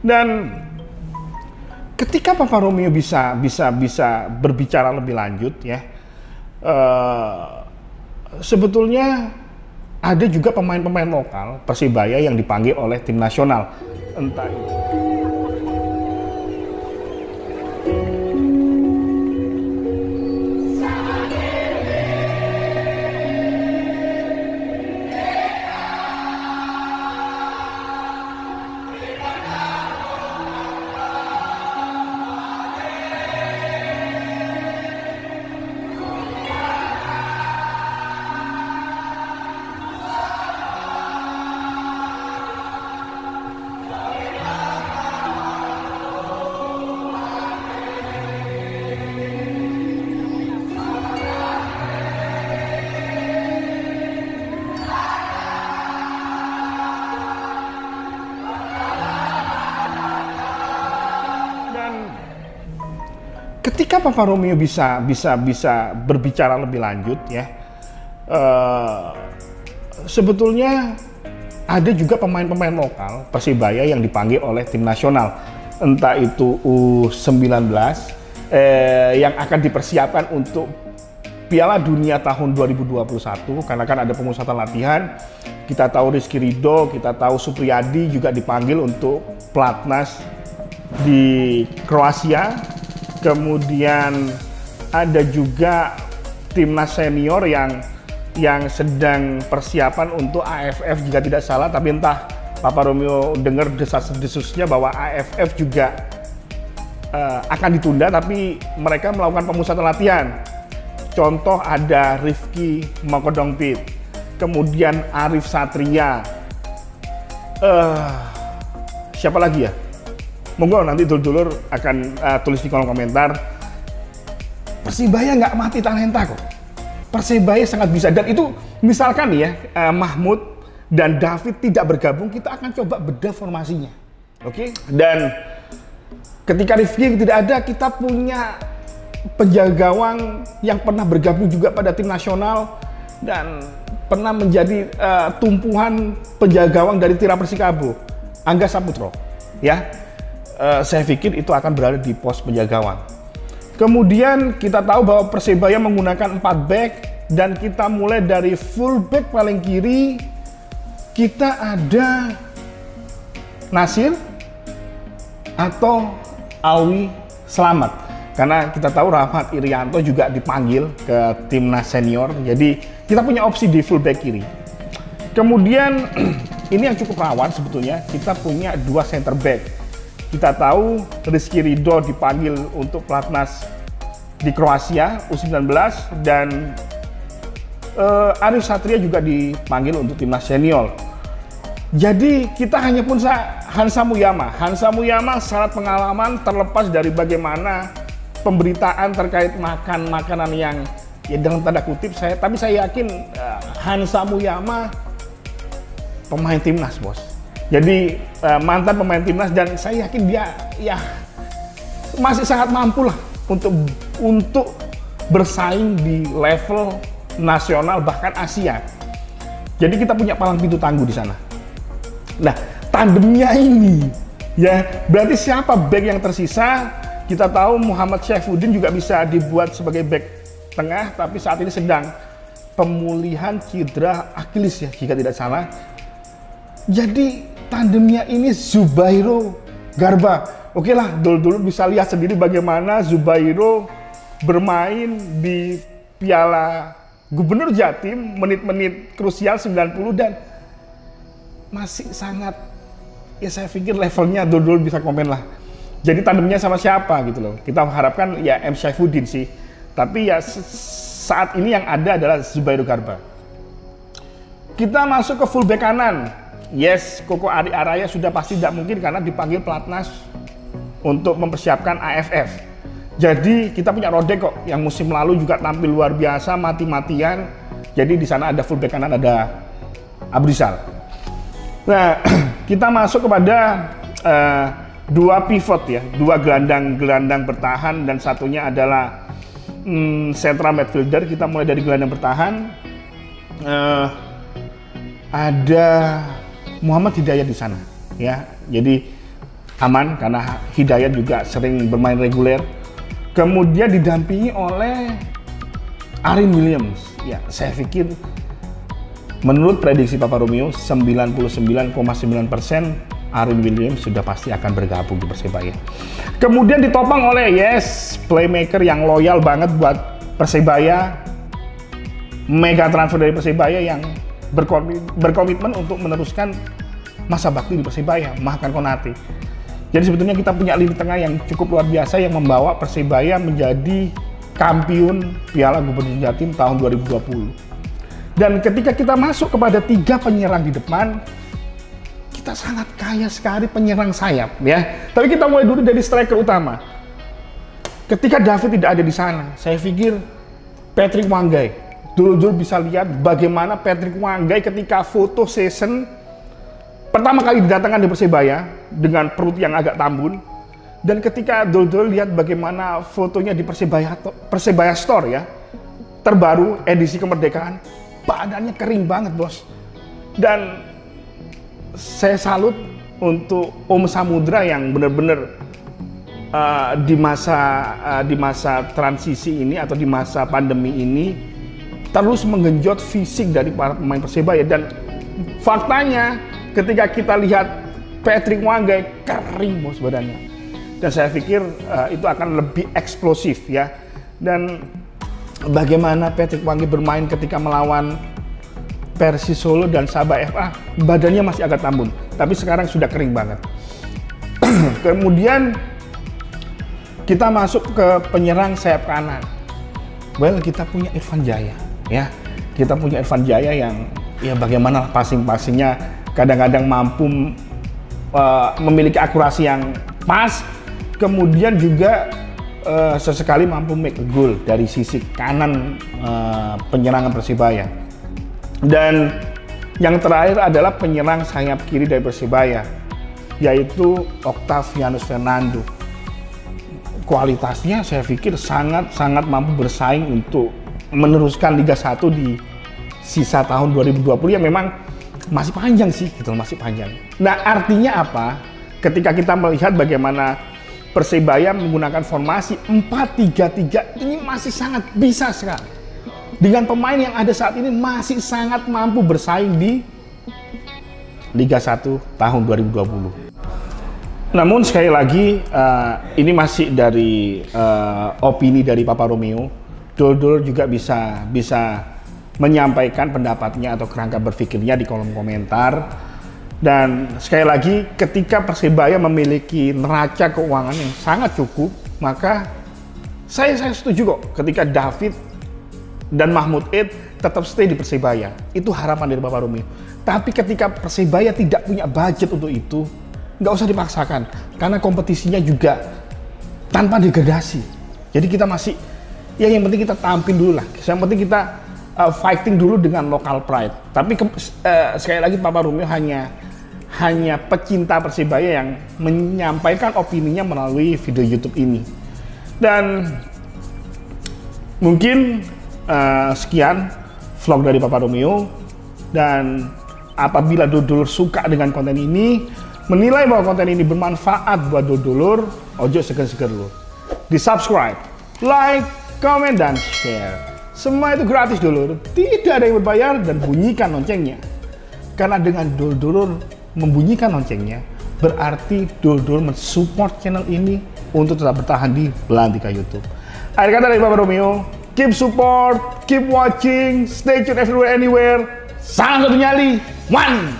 Dan ketika Papa Romeo bisa berbicara lebih lanjut ya, sebetulnya ada juga pemain-pemain lokal Persebaya yang dipanggil oleh tim nasional, entah itu. Ketika Papa Romeo bisa berbicara lebih lanjut ya, sebetulnya ada juga pemain-pemain lokal Persebaya yang dipanggil oleh tim nasional, entah itu U19 yang akan dipersiapkan untuk Piala Dunia tahun 2021, karena kan ada pemusatan latihan. Kita tahu Rizky Ridho, kita tahu Supriyadi juga dipanggil untuk pelatnas di Kroasia. Kemudian ada juga timnas senior yang sedang persiapan untuk AFF jika tidak salah, tapi entah Papa Romeo dengar desas-desusnya bahwa AFF juga akan ditunda, tapi mereka melakukan pemusatan latihan. Contoh ada Rifki Mokodongpit, kemudian Arif Satria, siapa lagi ya? Monggo nanti dulur-dulur akan tulis di kolom komentar. Persibaya nggak mati talenta kok. Persibaya sangat bisa, dan itu misalkan ya Mahmud dan David tidak bergabung, kita akan coba bedah formasinya. Oke? Dan ketika Rifki tidak ada, kita punya penjaga gawang yang pernah bergabung juga pada tim nasional dan pernah menjadi tumpuan penjaga gawang dari Tira Persikabo, Angga Saputro. Ya. Saya pikir itu akan berada di pos penjaga gawang. Kemudian kita tahu bahwa Persebaya menggunakan 4 back, dan kita mulai dari full back paling kiri. Kita ada Nasir atau Alwi Selamat, karena kita tahu Rahmat Irianto juga dipanggil ke timnas senior. Jadi kita punya opsi di full back kiri. Kemudian ini yang cukup rawan sebetulnya, kita punya 2 center back. Kita tahu Rizky Ridho dipanggil untuk pelatnas di Kroasia U19, dan Arif Satria juga dipanggil untuk timnas senior. Jadi kita hanya pun Hansa Muyama. Hansa Muyama syarat pengalaman terlepas dari bagaimana pemberitaan terkait makanan yang ya dalam tanda kutip tapi saya yakin Hansa Muyama pemain timnas, bos. Jadi mantan pemain timnas, dan saya yakin dia ya masih sangat mampu lah untuk bersaing di level nasional bahkan Asia. Jadi kita punya palang pintu tangguh di sana. Nah, tandemnya ini ya berarti siapa back yang tersisa? Kita tahu Muhammad Syaifuddin juga bisa dibuat sebagai back tengah, tapi saat ini sedang pemulihan cedera Achilles ya jika tidak salah. Jadi tandemnya ini Zubairo Garba. Oke lah, dulu bisa lihat sendiri bagaimana Zubairo bermain di Piala Gubernur Jatim, menit-menit krusial 90, dan masih sangat, ya saya pikir levelnya dulu bisa komen lah. Jadi tandemnya sama siapa gitu loh. Kita harapkan ya M. Syaifuddin sih. Tapi ya saat ini yang ada adalah Zubairo Garba. Kita masuk ke fullback kanan. Yes, Koko Ari Araya sudah pasti tidak mungkin karena dipanggil pelatnas untuk mempersiapkan AFF. Jadi kita punya Rodek kok yang musim lalu juga tampil luar biasa, mati-matian. Jadi di sana ada fullback kanan, ada Abrizal. Nah, kita masuk kepada 2 pivot ya, 2 gelandang bertahan, dan satunya adalah central midfielder. Kita mulai dari gelandang bertahan. Ada Muhammad Hidayat di sana ya. Jadi aman karena Hidayat juga sering bermain reguler. Kemudian didampingi oleh Arin Williams. Ya, saya pikir menurut prediksi Papa Romeo 99,9% Arin Williams sudah pasti akan bergabung di Persebaya. Kemudian ditopang oleh playmaker yang loyal banget buat Persebaya, mega transfer dari Persebaya yang berkomitmen untuk meneruskan masa bakti di Persebaya, Mahkan Konate. Jadi sebetulnya kita punya lini tengah yang cukup luar biasa yang membawa Persebaya menjadi kampiun Piala Gubernur Jatim tahun 2020. Dan ketika kita masuk kepada 3 penyerang di depan, kita sangat kaya sekali penyerang sayap ya. Tapi kita mulai dulu dari striker utama. Ketika David tidak ada di sana, saya pikir Patrick Wanggai. Dulu bisa lihat bagaimana Patrick Wanggai ketika foto session pertama kali didatangkan di Persebaya dengan perut yang agak tambun, dan ketika dulu lihat bagaimana fotonya di Persebaya Store ya, terbaru edisi kemerdekaan, badannya kering banget bos. Dan saya salut untuk Om Samudra yang benar-benar di masa transisi ini atau di masa pandemi ini terus menggenjot fisik dari para pemain Persebaya. Dan faktanya ketika kita lihat Patrick Wanggai kering bos badannya, dan saya pikir itu akan lebih eksplosif ya. Dan bagaimana Patrick Wanggai bermain ketika melawan Persis Solo dan Sabah FA, badannya masih agak tambun, tapi sekarang sudah kering banget. Kemudian kita masuk ke penyerang sayap kanan. Well, kita punya Irfan Jaya ya. Kita punya Irfan Jaya yang ya bagaimana passing-passingnya kadang-kadang mampu memiliki akurasi yang pas, kemudian juga sesekali mampu make a goal dari sisi kanan penyerangan Persebaya. Dan yang terakhir adalah penyerang sayap kiri dari Persebaya, yaitu Octavianus Fernando. Kualitasnya saya pikir sangat mampu bersaing untuk meneruskan Liga 1 di sisa tahun 2020 yang memang masih panjang sih, gitu, masih panjang. Nah, artinya apa? Ketika kita melihat bagaimana Persebaya menggunakan formasi 4-3-3, ini masih sangat bisa sekali. Dengan pemain yang ada saat ini masih sangat mampu bersaing di Liga 1 tahun 2020. Namun sekali lagi, ini masih dari opini dari Papa Romeo. Dul juga bisa menyampaikan pendapatnya atau kerangka berpikirnya di kolom komentar. Dan sekali lagi, ketika Persebaya memiliki neraca keuangan yang sangat cukup, maka saya setuju kok ketika David dan Mahmud Eid tetap stay di Persebaya. Itu harapan dari Papa Romeo. Tapi ketika Persebaya tidak punya budget untuk itu, nggak usah dipaksakan, karena kompetisinya juga tanpa degradasi. Jadi kita masih, ya yang penting kita tampil dulu lah. Yang penting kita fighting dulu dengan local pride. Tapi sekali lagi Papa Romeo hanya pecinta Persebaya yang menyampaikan opininya melalui video YouTube ini. Dan mungkin sekian vlog dari Papa Romeo. Dan apabila dulur suka dengan konten ini, menilai bahwa konten ini bermanfaat buat dulur, ojo segan-segan dulu di subscribe, like, comment, dan share. Semua itu gratis dulur, tidak ada yang berbayar, dan bunyikan loncengnya. Karena dengan dulur membunyikan loncengnya, berarti dulur mensupport channel ini untuk tetap bertahan di Belantika YouTube. Akhir kata dari Papa Romeo, keep support, keep watching, stay tuned everywhere, anywhere. Salam satu nyali, one!